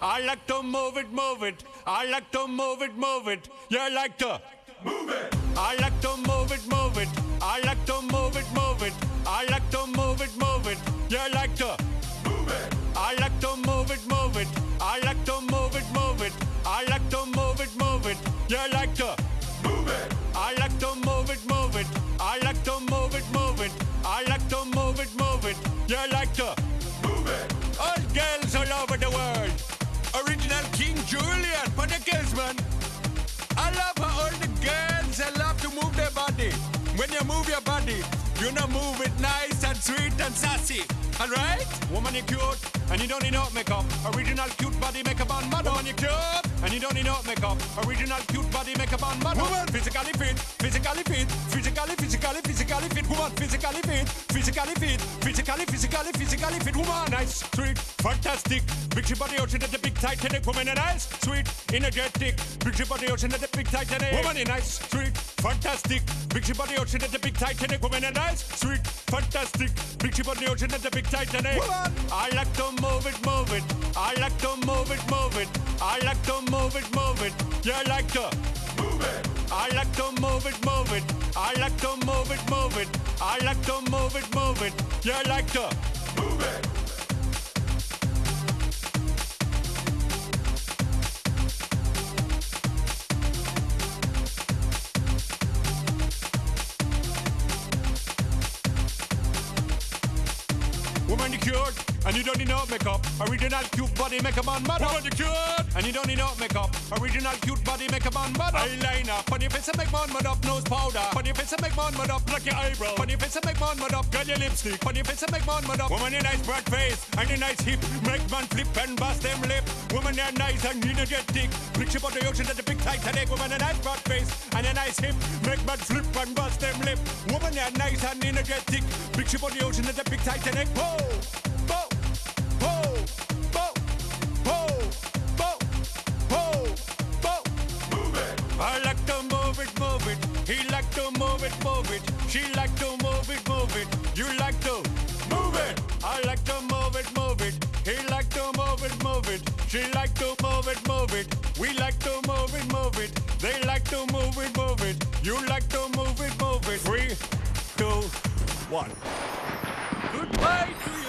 I like to move it, move it. I like to move it, move it. You like to move it. I like to move it, move it. I like to move it, move it. I like to move it, move it. You like to move it. I like to move it, move it. I like to move it, move it. I like to move it, move it. You like to move it. I like to move it, move it. I like to move it, move it. I like to move it, move it. You like to move it. All girls all over the world. Original King Julian for the girls, man. I love how all the girls they love to move their body. When you move your body, you know move it nice and sweet and sassy. Alright? Woman, you cute and you don't need no makeup. Original cute body makeup on model. Woman, you cute and you don't need no makeup. Original cute body makeup on model. Woman, physically fit, physically fit, physically fit. Woman, physically fit, physically fit, physically fit. Woman, nice, sweet, fantastic. Big she body ocean at the big Titanic. Woman, nice, sweet, energetic. Big she body ocean at the big Titanic. Woman, nice, sweet, fantastic. Big she body ocean at the big Titanic. Woman, nice, sweet, fantastic. Big she body ocean at the big Titanic. Woman, I like to move it, move it. I like to move it, move it. I like to move it, move it. You like to move it. I like to move it, move it. I like to move it, move it. I like to move it, move it. You like to move it. Woman, you cute, and you don't need no makeup. Original cute body makeup on model. Woman, you cute, and you don't need no makeup. Original cute body makeup on model. Eyeliner, on your face and make man mud up. Nose powder, on your face and make man mud up. Pluck your eyebrow, on your face and make man mud up. Girl, your lipstick, on your face and make man mud up. Woman, your nice broad face and your nice hip, make man flip and bust them lip. Woman, you're nice and energetic. Big ship on the ocean at the big Titanic. Woman, a nice broad face and a nice hip, make man flip and bust them lip. Woman, you're nice and energetic. Big ship on the ocean at the big Titanic. Whoa. I like to move it, move it. He like to move it, move it. She like to move it, move it. You like to move it. I like to move it, move it. He like to move it, move it. She like to move it, move it. We like to move it, move it. They like to move it, move it. You like to move it, move it. 3, 2, 1. Goodbye to you.